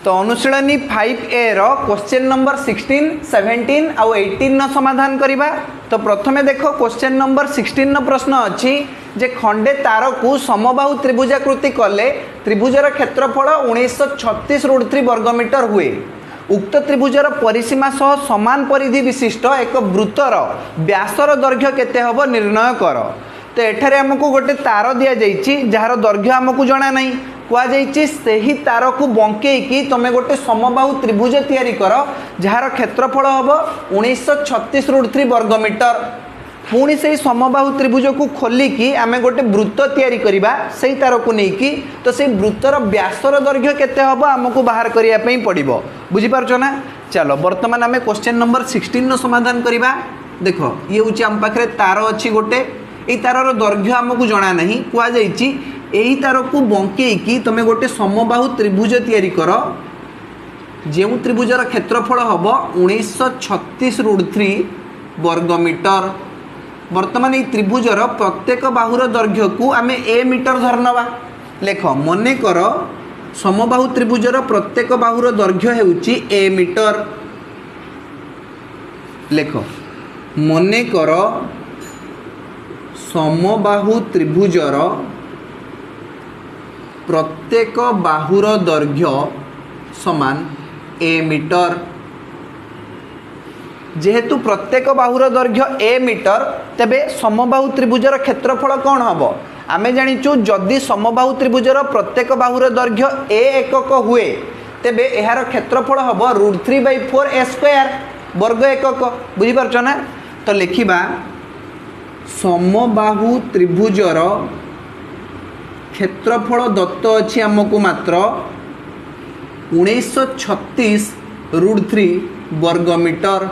तो अनुशीलनी 5A रो question number 16, 17 आउ 18 न समाधान करिबा। तो प्रथमे देखो क्वेश्चन नंबर 16 न प्रश्न अछि जे खंडे तार को समबाहु त्रिभुजाकृति कले त्रिभुजर क्षेत्रफल 1936 वर्गमीटर हुए। उक्त त्रिभुजर परिसीमा सह समान परिधि विशिष्ट एक वृत्तर व्यासर दैर्घ्य केते हबो निर्णय कर। तो एठारे हमको गोटे तार दिया जाइछि जार दैर्घ्य हमको जणा नहीं कुआ जाइछि सेही तार को बंकेकी तमे गोटे समबाहु त्रिभुज तैयारी कर जार क्षेत्रफल हबो 1936 वर्गमीटर। पुणी से समबाहु त्रिभुज को खोलिकी आमे गोटे वृत्त तैयारी करिबा सेही तार को नेकी तो से वृत्तर व्यासर दैर्घ्य केते हबो हमको बाहर करिया पई पड़िबो। बुझि पारछो ना। चलो वर्तमान आमे क्वेश्चन नंबर 16 नो समाधान करिबा। देखो ये होची हम पाखरे तार अछि गोटे ए तारर दैर्घ्य हमको जणा नहीं कुआ जाइछि एही तार को बंकेकी तमे गोटे समबाहु त्रिभुज तैयारी कर जेउ त्रिभुजर क्षेत्रफल हबो 1936 वर्गमीटर। वर्तमान ये त्रिभुजर प्रत्येक बाहुर दैर्घ्य को आमे ए मीटर धरनवा। लेख मने कर समबाहु त्रिभुजर प्रत्येक बाहुर दैर्घ्य हेउची ए मीटर। लेख मने कर समबाहु त्रिभुजर प्रत्येक बाहुर दैर्घ्य समान ए मीटर। जेहेतु प्रत्येक बाहुर दैर्घ्य ए मीटर तेबे समबाहु त्रिभुजर क्षेत्रफल कौन हबो आमे जानिचु जदि समबाहु त्रिभुजर प्रत्येक बाहुर दैर्घ्य ए एकक हुए तेबे एहार क्षेत्रफल हबो √3/4 a स्क्वायर वर्ग एकक। बुझि पारछो ना। तो लिखिबा समबाहु त्रिभुजर क्षेत्रफल दत्त अछि हमको मात्र 1936 √3 वर्गमीटर।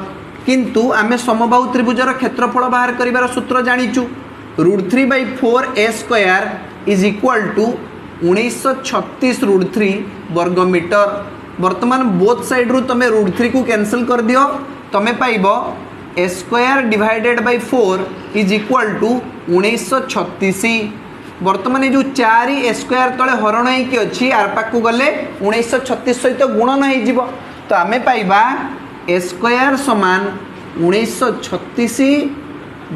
किंतु आमे समबाहु त्रिभुजर क्षेत्रफल बाहर करिवार सूत्र जानिचु √3/4 a square is equal to 1936 √3 वर्गमीटर। वर्तमान बोथ साइड रु तमे √3 को कैंसिल कर दियो तमे पाइबो a square divided by 4 is equal to 1936। वर्तमान जो 4 a स्क्वायर तले हरण होइकी अछि आर पाकु गले 1936 सहित गुणन होई जिवो। तो आमे पाइबा a स्क्वायर समान 1936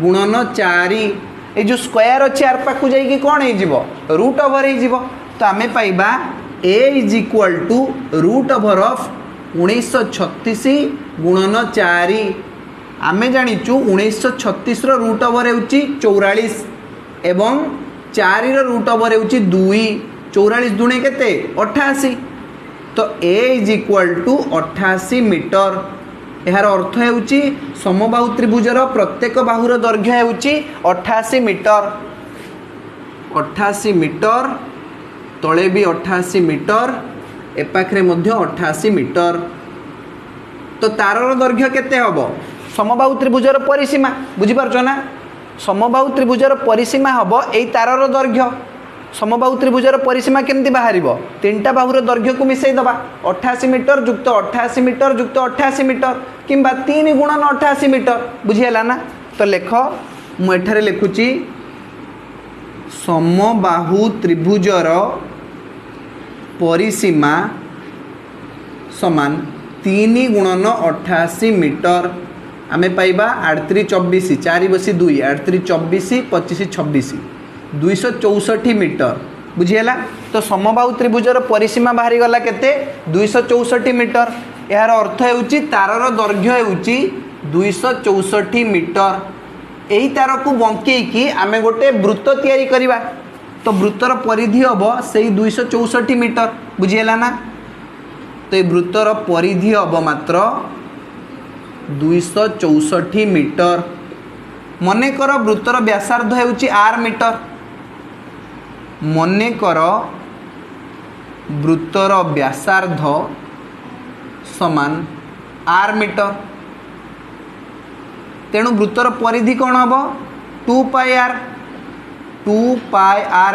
गुणन 4 ए जो स्क्वायर अछि आर पाकु जाई कि कोन होई जिवो रूट ओवर होई जिवो। तो आमे पाइबा a is equal to root over of 1936 गुणन 4। आमे जानिचु 1936 रो रूट ओवर हेउची 44 एवं 4 रो रूट ओवर हेउची 2 44 दुणे केते 88। तो a is equal to 88 metre. एहार अर्थ हेउची समबाहु त्रिभुजर प्रत्येक बाहुर दैर्घ्य हेउची 88 मीटर। 88 मीटर तळे भी 88 मीटर ए पाखरे मध्य 88 मीटर। तो तारर दैर्घ्य केते हबो समबाहु त्रिभुजर परिसीमा। बुझि पारछो ना। समबाहु त्रिभुजर परिसीमा हबो एई तारर दैर्घ्य। समबाहु त्रिभुजर परिसीमा केमती बाहरिबो तीनटा बाहुर दैर्घ्य को मिसई दबा 88 मीटर जुक्त 88 मीटर जुक्त 88 मीटर किंबा 3 गुणन 88 मीटर। बुझियला ना। तो लेख मु एठारे लिखुची समबाहु त्रिभुजर परिसीमा समान 3 गुणन 88 मीटर। आमे पाइबा 83 24 4 बसी 2 83 24 25 26 264 मीटर। बुझियला। तो समबाहु त्रिभुजर परिसीमा बाहरी गला केते 264 मीटर। यार अर्थ हेउची तारर दैर्घ्य हेउची 264 मीटर। एही तार को बंकेकी आमे गोटे वृत्त तैयारी करिबा। तो वृत्तर परिधि हबो सेही 264 मीटर। बुझियला ना। तो ए वृत्तर परिधि हबो मात्र 264 मीटर। मने कर वृत्तर व्यासार्ध हेउची r मीटर। मने कर वृत्तर व्यासार्ध समान r मीटर। तेणु वृत्तर परिधि कौन हम 2πr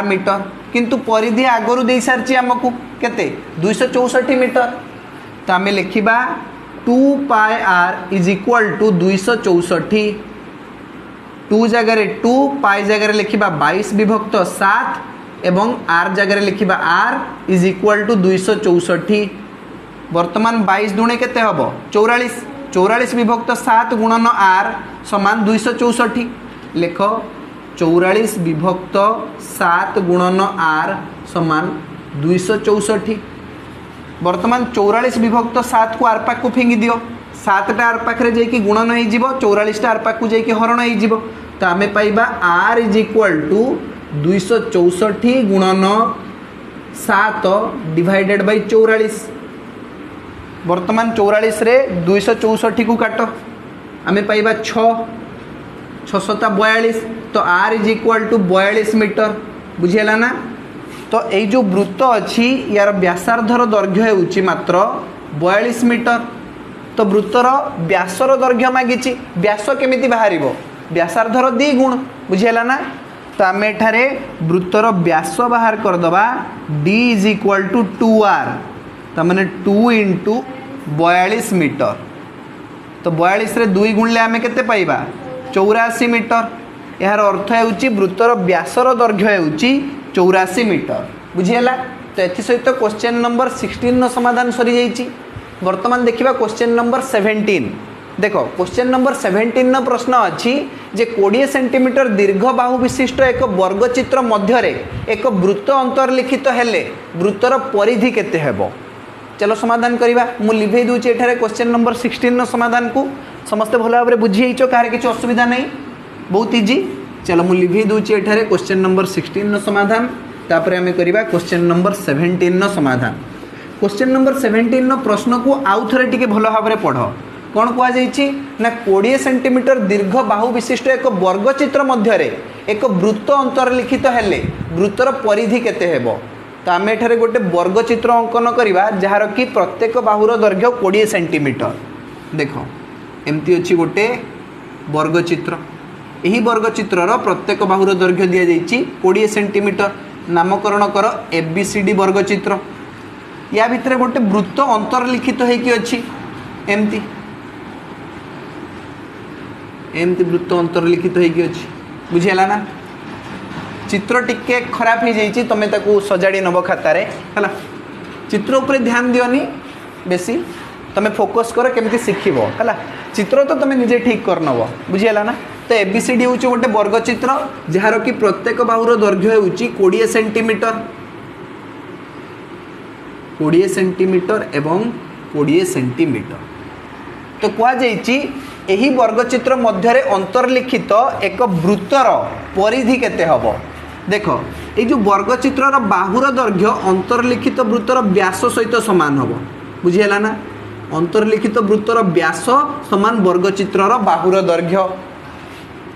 मीटर। किंतु परिधि आगरू दे सारची हमको केते 264 मीटर। तो आमे लिखिबा 2πr इज इक्वल टू 264। 2 जगह 2 पाई जगह लिखिबा 22 विभक्त 7 एवं r जगह लिखिबा r इज इक्वल टू 264। वर्तमान 22 दुणे केते हबो 44 44 विभक्त 7 गुणन आर समान 264 लेख 44 विभक्त 7 गुणन आर समान 264 वर्तमान 44 विभक्त 7 को आर पाक को फिंगी दियो 7 टा आर पाखरे जाइकी गुणन हो जीवो 44 टा आर पाक को जाइकी हरण हो जीवो तो आमे पाइबा आर इज इक्वल टू 264 गुणन 7 डिवाइडेड बाय 44 वर्तमान 44 रे 264 को काट आमे पाइबा 6 6 42 तो R is equal to 42 metre बुझेला ना तो यही जो वृत्त अच्छी यार व्यासार्धर दैर्घ्य होउची मात्र 42 मीटर तो वृत्तर व्यासर दैर्घ्य मागिची व्यास केमिति बाहरिबो व्यासार्धर 2 गुण बुझेला ना तो आम एठारे वृत्तर व्यास बाहर कर दबा d is equal to 2r तो माने 2 इंटू 42 मीटर तो 42 रे 2 गुणले आमे केते पाइबा 84 मीटर यार अर्थ होउची वृत्तर व्यासर दैर्घ्य होउची 84 मीटर बुझियला तो एथि सहित क्वेश्चन नंबर 16 न समाधान सरी जाइची वर्तमान देखिबा क्वेश्चन नंबर 17 देखो क्वेश्चन नंबर 17 न प्रश्न अच्छी जे 20 सेंटीमीटर दीर्घ बाहु विशिष्ट एक वर्गचित्र मध्य एक वृत्त अंतर्लिखित हेले वृत्तर परिधि केते हेबो चलो समाधान करिबा मु लिभे दूची एठारे क्वेश्चन नंबर 16 न समाधान को समस्त भलो भाबरे बुझी हिचो कार किछ असुविधा नहीं बहुत इजी चलो मु लिभे दूची एठारे क्वेश्चन नंबर 16 न समाधान तापर आमे करिबा क्वेश्चन नंबर 17 न समाधान क्वेश्चन नंबर 17 न प्रश्न को आउ थरे टिके भलो भाबरे पढो कौन कह जाइछि ना 20 सेंटीमीटर दीर्घ बाहु विशिष्ट एक वर्गचित्र मध्य एक वृत्त अंतर्लिखित हेले वृत्तर परिधि केते हेबो तो आम एठारे गोटे वर्गचित्र अंकन करिबा जहार कि प्रत्येक बाहुर दैर्घ्य 20 सेंटीमीटर देखो एमती अछि गोटे वर्गचित्र यही वर्गचित्रर प्रत्येक बाहुर दैर्घ्य दिया जाइछि 20 सेंटीमीटर नामकरण कर एबीसीडी वर्गचित्र या भितर गोटे वृत्त अंतर्लिखित होइकी अछि एमती एमती वृत्त अंतर्लिखित होइकी अछि बुझियला ना चित्र टिके खराब हो जाइछि तमे ताकू सजाड़ी नब खातारे हला चित्र ऊपर ध्यान दियोनी बेसी तमे फोकस कर केमती शिखिबो हला चित्र तो तमे निजे ठीक कर नब बुझियला ना तो एबीसीडी हूँ गोटे वर्गचित्र जार कि प्रत्येक बाहुर दैर्घ्य हूँ 20 सेंटीमीटर 20 सेंटीमीटर एवं 20 सेंटीमीटर तो कहुई वर्गचित्र मध्य अंतर्लिखित एक वृत्तर परिधि केते हबो देख ये जो वर्गचित्र बाहुर दैर्घ्य अंतर्लिखित वृत्तर व्यास सहित सामान हबो बुझीगला ना अंतर्लिखित वृत्तर व्यास समान वर्गचित्र बाहुर दैर्घ्य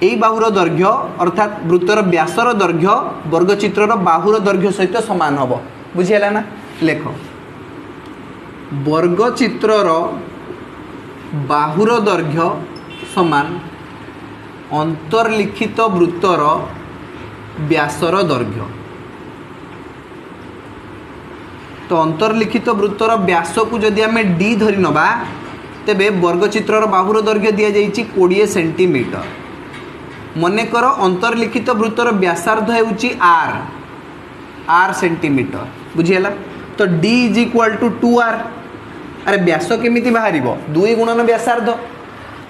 यही बाहुर दैर्घ्य अर्थात वृत्तर व्यासर दैर्घ्य वर्गचित्र बाहुर दैर्घ्य सहित सामान हबो बुझीगला ना लेख वर्गचित्रर बाहुर दैर्घ्य समान अंतर्लिखित वृत्तर व्यासर दैर्घ्य तो अंतर्लिखित वृत्तर व्यास को जदि आम डी धरी नबा तेबे वर्गचित्रर बाहुर दैर्घ्य दि जाइछि 20 सेंटीमीटर मनेकर अंतर्लिखित वृत्तर व्यासार्ध हेउछि आर आर सेंटीमीटर बुझीगला तो D is equal to 2r अरे व्यास केमिति बाहरिबो 2 गुणन व्यासार्ध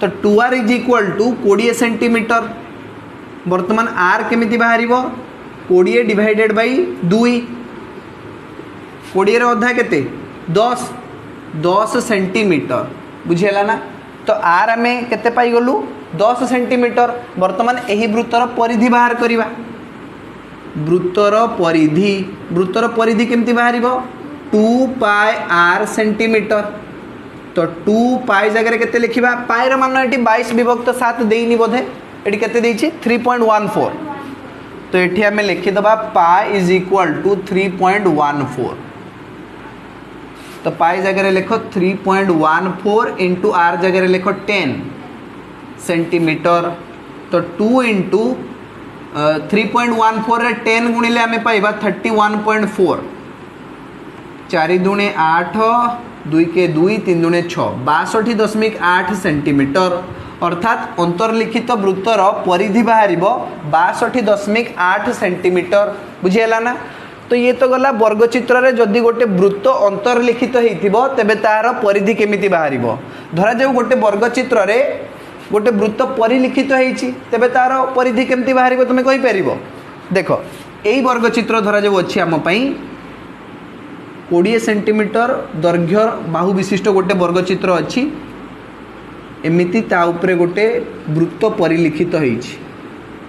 तो 2r is equal to 20 centimetre वर्तमान r केमिति बाहरिबो 20 डिवाइडेड बाय 2 20 रे अधा केते 10 सेंटीमीटर बुझीगला ना तो r आमे केते पाई गलु 10 सेंटीमीटर वर्तमान एही वृत्तर परिधि बाहर करिबा वृत्तर परिधि केमिति बाहरिबो 2 पाई r सेंटीमीटर तो 2 पाई जगह केते लिखिबा पाई र मान एटी 22 विभक्त 7 देइनी बोधे एटी केते देइछि 3.14 तो एठी हमें लिखि दबा पाई इज इक्वल टू 3.14 तो पाई जगह लिखो 3.14 इंटू आर जगह लिखो 10 सेंटीमीटर तो 2 इंटू 3.14 रे 10 गुणिले हमें पाइबा 31.4 4 दूने 8 2 के 2 3 दूने 6 62.8 सेंटीमीटर अर्थात अंतर्लिखित वृत्तर परिधि बाहर 62.8 सेंटीमीटर बुझीगला ना तो ये तो गला वर्गचित्र रे जदि गोटे वृत्त अंतर्लिखित होइथिबो तेबे तार परिधि केमिति बाहरिबो। धरा जाऊ गोटे वर्गचित्र रे गोटे वृत्त परिलिखित होइछि तेबे तार परिधि केमिति बाहरिबो तुमे कहि परिबो। देखो एई वर्गचित्र धरा जाऊ अछि हम पई 20 सेंटीमीटर दैर्घ्य बाहु विशिष्ट गोटे वर्गचित्र अछि। एमिति ता उपरे गोटे वृत्त परिलिखित होइछि।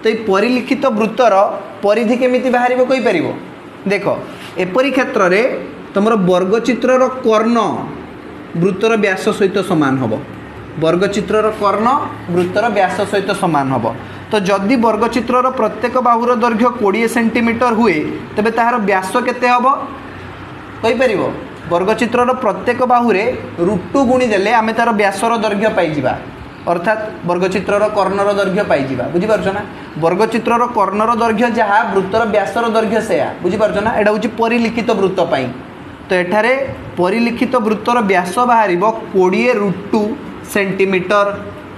तो ये परिलिखित वृत्तर परिधि केमिति बाहरिबो कहि परिबो। देखो एपरि क्षेत्र रे तुमर वर्गचित्रर कर्ण वृत्तर व्यास सहित समान हबो। वर्गचित्रर कर्ण वृत्तर व्यास सहित समान हबो। तो जदि वर्गचित्रर प्रत्येक बाहुर दैर्घ्य 20 सेंटीमीटर हुए तबे ताहार व्यास केते हबो कहि परिबो। वर्गचित्रर प्रत्येक बाहुरे √2 गुणी देले आमे तार व्यासर दैर्घ्य पाई जिबा। अर्थात वर्गचित्रर कर्णर दैर्घ्य पाई बुझी पारछ ना। वर्गचित्रर कर्णर दैर्घ्य जहाँ वृत्तर व्यासर दैर्घ्य सेया बुझी पारछ ना। एटा होची परिलिखित वृत्त पाई। तो एठारे परिलिखित वृत्तर व्यास बाहरिबो 20√2 सेंटीमीटर।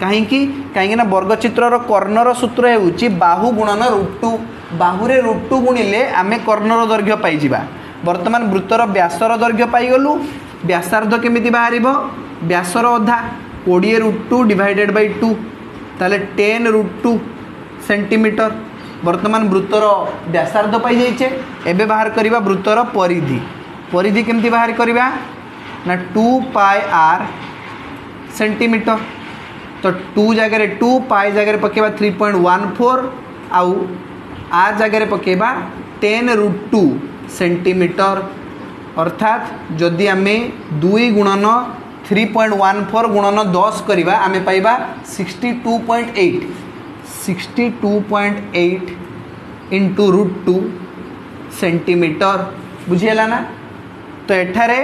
कहीं ना वर्गचित्रर कर्णर सूत्र हेउची बाहु गुणन √2। बाहुरे √2 गुणिले आमे कर्णर दैर्घ्य पाई जिबा। वर्तमान वृत्तर व्यासर दैर्घ्य पाई गलु। व्यासार्ध केमिति बाहरिबो व्यासर अधा 20√2 डिवाइडेड बाय 2 ताले 10√2 सेंटीमीटर। वर्तमान वृत्तर व्यासार्ध पाई जाइछे। एबे बाहर करिबा वृत्तर परिधि। परिधि केमति बाहर करिबा ना 2 पाई r सेंटीमीटर। तो 2 जगह रे 2 पाई जगह रे पकेबा 3.14 आउ r जगह रे पकेबा 10√2 सेंटीमीटर। अर्थात जदि आमे 2 गुणन 3.14 गुणन 10 करिबा आमे पाइबा 62.8 इंटू √2 सेंटीमीटर। बुझीला ना। तो एठारे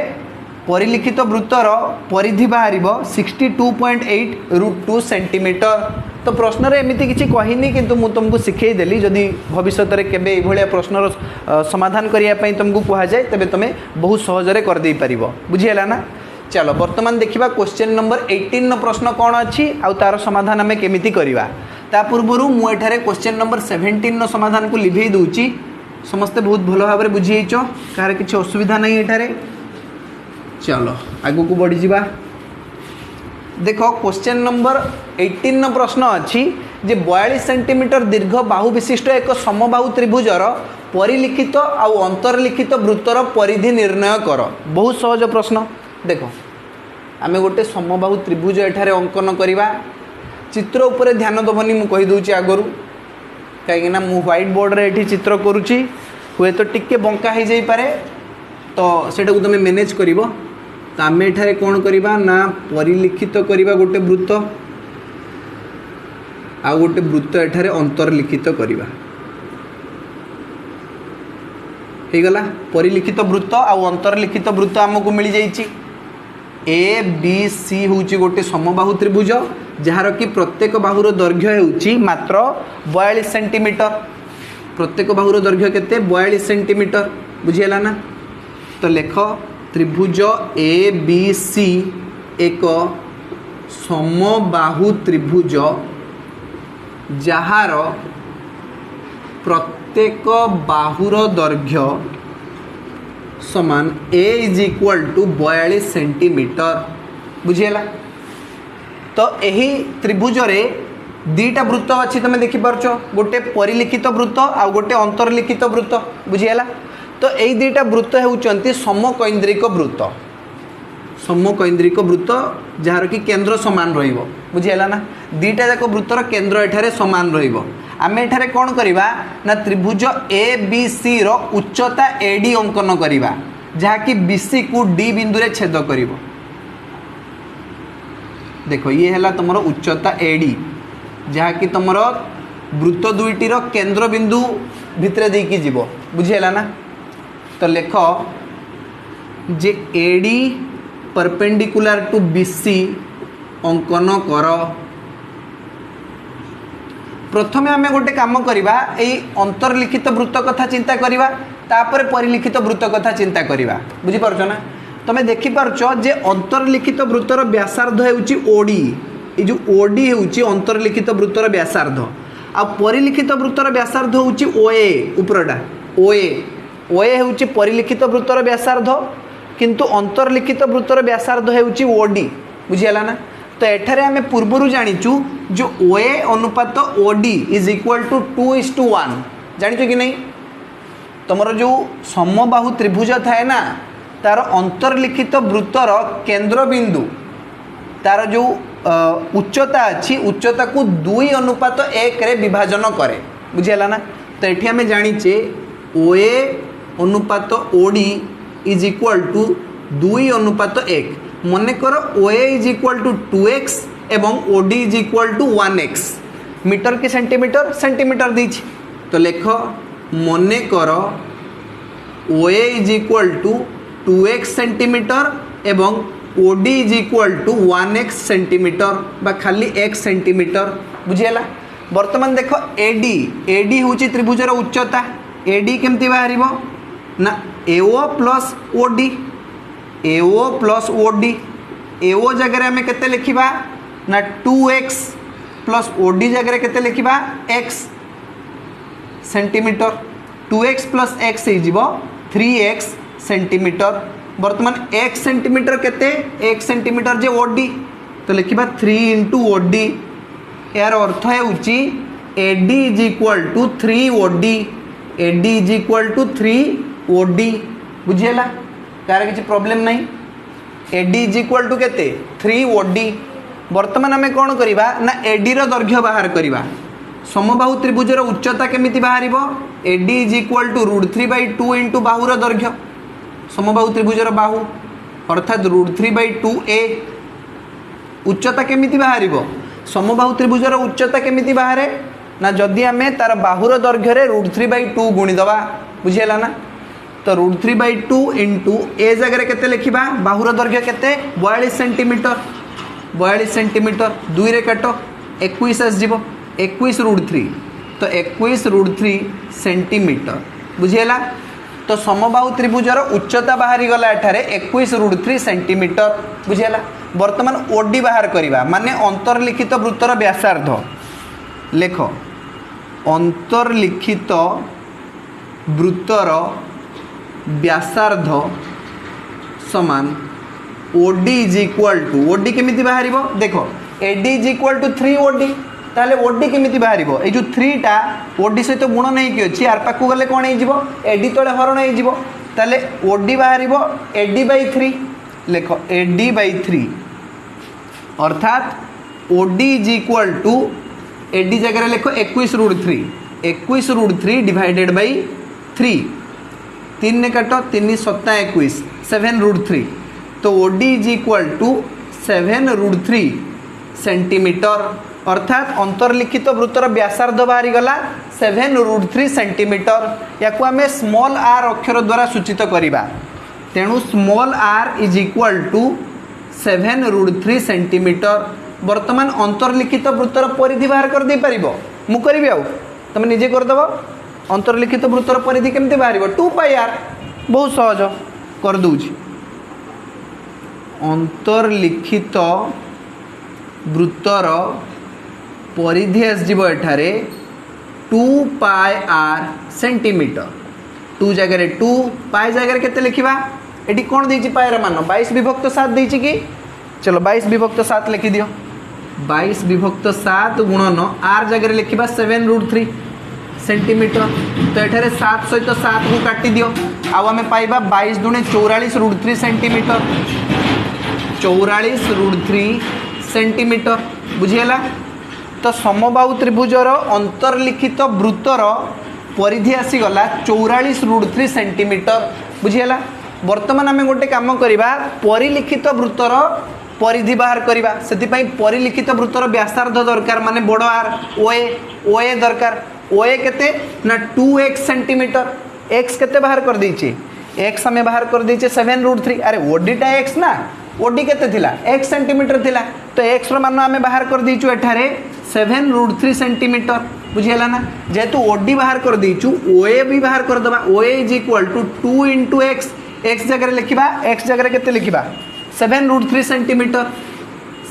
परिलिखित वृत्तर परिधि बाहरिबो 62.8 √2 सेंटीमीटर। तो प्रश्न रे एमिति किछि कहिनी किंतु मु तुमको सिखै देली। जदि भविष्य रे केबे ए भलिया प्रश्नर समाधान करिया पई तुमको कहा जाय तबे तमे बहुत सहज रे कर देई परिबो। बुझीला ना। चलो वर्तमान देखिबा क्वेश्चन नंबर 18 प्रश्न कौन अच्छी आउ तार समाधान आमे केमिति करिबा। ता पूर्वरु मु एठारे क्वेश्चन नंबर 17 समाधान को लिभेई दूची। समस्ते बहुत भलो भाबरे बुझी हेचो। कार किछि असुविधा नहीं एठारे। चलो आगु को बढ़ी जिबा। देखो क्वेश्चन नंबर 18 प्रश्न अच्छी जे 42 सेंटीमीटर दीर्घ बाहु विशिष्ट एक समबाहु त्रिभुजर परिलिखित आउ अंतर्लिखित वृत्तर परिधि निर्णय कर। बहुत सहज प्रश्न। देखो आमे गोटे समबाहु त्रिभुज एठारे अंकन करिबा। चित्र उपरे ध्यान दबनी मु कहि दूची आगरु कहीं ना मु व्हाइट बोर्ड रे एठी चित्र करूची हुए तो टिके बंका हो जाई पारे। तो सेटा को तुम मैनेज करिवो। तो आमे एठारे कोन करिबा ना परिलिखित करिबा गोटे वृत्त आ गोटे वृत्त एठारे अंतर्लिखित करिबा। हे गला परिलिखित वृत्त आ अंतर्लिखित वृत्त हमको मिल जाइछि। ए बी सी होउची गोटे समबाहु त्रिभुज जार कि प्रत्येक बाहुर दैर्घ्य होउची मात्र 42 सेंटीमीटर। प्रत्येक बाहुर दैर्घ्य केते 42 सेंटीमीटर। बुझियला ना। तो लेख त्रिभुज ए बी सी एक समबाहु त्रिभुज जार प्रत्येक बाहुर दैर्घ्य समान ए इज इक्वल टू 42 सेंटीमीटर। बुझीला। तो यही त्रिभुज रे दीटा वृत्त अच्छी तुम देखिपारछ। गोटे परिलिखित वृत्त आ गोटे अंतर्लिखित वृत्त। बुझीला। तो यही दीटा वृत्त होउचंती समकैंद्रिक वृत्त। समकैंद्रिक वृत्त जार कि केंद्र समान रहिबो। बुझीला ना। दीटा जाक वृत्तर केंद्र एठारे समान रहिबो। आमे एठारे कोन करिबा ना त्रिभुज A B C row उच्चता AD अंकन करिबा जहा कि बीसी को डी बिंदु रे छेद करिवो। देखो ये हैला तुमरो उच्चता एडी जहा कि तुमरो वृत्त दुईटी रो केंद्र बिंदु भितरे देकी जीवो। बुझियला ना। तो लेख जे एडी परपेंडिकुलर टू बीसी अंकन कर। प्रथमे आमे गोटे काम करिबा एई अंतर्लिखित वृत्त कथा चिंता करिबा तापर परिलिखित वृत्त कथा चिंता करिबा। बुझी पारछो ना। तमे देखि पारछो जे अंतर्लिखित वृत्तर व्यासार्ध हेउची ओडी। ए जो ओडी हेउची अंतर्लिखित वृत्तर व्यासार्ध आ परिलिखित वृत्तर व्यासार्ध हेउची ओए उपरटा ओए ओए होउची परिलिखित वृत्तर व्यासार्ध किंतु अंतर्लिखित वृत्तर व्यासार्ध होउची ओडी बुझिला ना। तो एठारे आमे पूर्वरु जानिचु जो ओए अनुपात ओडी इज इक्वल टू 2:1 जानिचु कि नहीं। तुमर जो समबाहु त्रिभुज थाए ना तार अंतर्लिखित वृत्तर केंद्र बिंदु तार जो उच्चता अच्छी उच्चता को 2:1 रे विभाजन करे बुझेला ना। तो ये आम जाचे ओए अनुपात ओडी इज इक्वल टू 2:1 मन कर OA is equal to 2x एवं OD is equal to 1x metre की सेंटीमीटर सेंटीमीटर दीची। तो लेख मन कर OA is equal to 2x centimetre एवं OD is equal to 1x centimetre बा खाली x सेंटीमीटर बुझेला। वर्तमान देख एडी एडी हूँ त्रिभुजर उच्चता एडी केमती बाहर ना एओ प्लस ओडी एओ प्लस ओडी एओ जगह आम के लिखा ना 2x प्लस ओडी जगह के लिखा x centimetre 2x plus x हो 3x सेंटीमीटर। वर्तमान x सेंटीमीटर केते 1 सेंटीमीटर जे ओडी तो लिखा 3 इंटू ओडी यार अर्थ है AD is equal to 3 OD AD is equal to 3 OD बुझेला कार किसी प्रॉब्लम नहीं। एडी इज इक्वल टू केते 3 ओडी। वर्तमान आम कौन करवा ना एडी रो दैर्घ्य बाहर करवा समबाहु त्रिभुजर उच्चता केमिति बाहर AD is equal to √3/2 into बाहुर दैर्घ्य समबाहु त्रिभुजर बाहु अर्थात √3/2 a उच्चता केमिति बाहर समबाहु त्रिभुजर उच्चता केमिति बाहर ना जदि आम तार बाहुर दैर्घ्य √3/2 गुणीदवा बुझेला ना। तो √3/2 इंटू ए जगह के लिखा बाहुर दैर्घ्य के 42 सेंटीमीटर 42 सेंटीमीटर 2 रे काट 21 आसव 21√3 तो 21√3 सेंटीमीटर बुझेला। तो समबाहु त्रिभुजर उच्चता बाहरी गला एठारे 21√3 सेंटीमीटर बुझेला। वर्तमान ओडी बाहर करवा माने अंतर्लिखित वृत्तर व्यासार्ध लेख अंतर्लिखित वृत्तर व्यासार्ध समान OD is equal to OD केमिति बाहर देख AD is equal to 3 OD ताले ओडी केमिति बाहर ये जो 3 टा ओडी सहित गुण नहीं कि अच्छी यार पाक गले कौन हो एडी तले हरण हो ताले ओडी बाहर एडी/3 लेख एडी/3 अर्थात OD is equal to AD जगह लेख 21√3 21√3 डिवाइडेड बाई 3 3 ने काट 3 7 21 7√3 तो OD is equal to 7√3 centimetre अर्थात अंतर्लिखित वृत्तर व्यासार्ध बाहरी गला 7√3 सेंटीमीटर या आम स्मॉल आर अक्षर द्वारा सूचित करवा तेणु small R is equal to 7√3 centimetre. वर्तमान अंतर्लिखित वृत्तर परिधि बाहर कर दे पारिबो मु करिबि आउ तुम निजे करदेव अंतर्लिखित वृत्तर परिधि केमती बाहर 2πr बहुत सहज कर दूची अंतर्लिखित वृत्तर परिधि आसजिबो एठारे 2πr सेंटीमीटर 2 जगह 2 पाए जगह केते लिखिबा एटी कोन देछि पाएर मान 22/7 देछि कि चलो 22/7 लिखि दियो 22/7 गुणन आर जगह लिखिबा 7√3 सेंटीमीटर तो एठारे 7 सहित 7 को काटी दियो आउ आमे पाइबा 22 दूने 44√3 सेंटीमीटर 44√3 सेंटीमीटर बुझीगला। तो समबाहु त्रिभुजर अंतर्लिखित वृत्तर परिधि आसीगला 44√3 सेंटीमीटर बुझीगला। वर्तमान आम गोटे काम करवा परिलिखित वृत्तर परिधि बाहर करवा से परिलिखित वृत्तर व्यासार्ध दरकार माने बड़ आर ओए ओए दरकार ओए केते ना 2x सेंटीमीटर x केते बाहर कर दीचे x हमें बाहर कर दीचे 7√3 अरे ओडीटा x ना ओडी केते थिला x सेंटीमीटर थिला तो x रो मान आमे बाहर कर दीचु एठारे 7√3 सेंटीमीटर बुझीगला ना। जेहेतु ओडी बाहर कर दीचु ओए भी बाहर कर दबा OA is equal to 2 into X X जगह लिखा एक्स जगह केते लिखा 7√3 सेंटीमीटर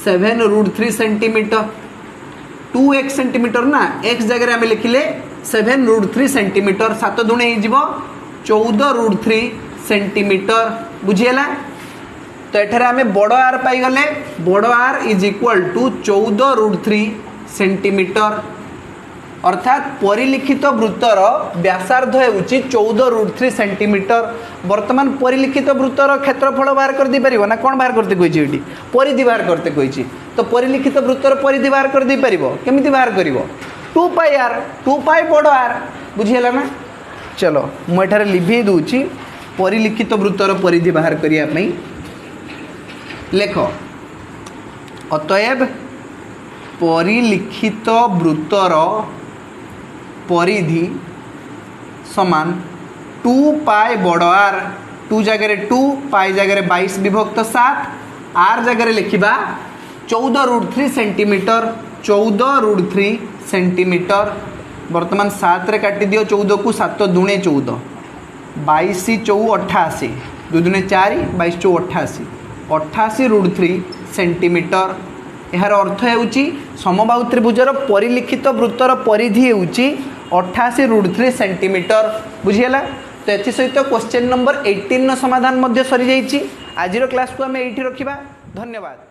7√3 सेंटीमीटर 2x सेंटीमीटर ना x जगह आम लिखिले 7√3 सेंटीमीटर 7 दुणे हो 14√3 सेंटीमीटर बुझीगला। तो एठारे आमे बड़ आर पाइगले बड़ R is equal to 14√3 centimetre अर्थात परिलिखित वृत्तर व्यासार्ध होउची 14√3 सेंटीमीटर। वर्तमान परिलिखित वृत्तर क्षेत्रफल बाहर कर दे परिबो ना कोन बाहर करते कहिछि एठी परिधि बाहर करते कहिछि। तो परिलिखित वृत्तर परिधि बाहर कर दे परिबो केमिति बाहर करिवो 2 पाई आर 2 पाई बड़ आर बुझियला ना। चलो मु एठारे लिभि दूची परिलिखित वृत्तर परिधि बाहर करिया पई लेख अतएव परिलिखित वृत्तर परिधि समान 2 पाई बड़ आर 2 जगह 2 पाई जगह 22 विभक्त 7 आर जगह लिखा 14√3 सेंटीमीटर 14√3 सेंटीमीटर। वर्तमान 7 रे काटी दियो 14 को 7 दुणे 14 22 चौ 88 2 दुणे 4 22 चौ 88 88√3 सेंटीमीटर। यार अर्थ होउची समबाहु त्रिभुजर परिलिखित वृत्तर परिधि होउची 88√3 सेंटीमीटर बुझीगला। तो एथि सहित क्वेश्चन नंबर 18 समाधान मध्य सरी जाइछि। आजिर क्लास को आम एठी रखिबा। धन्यवाद।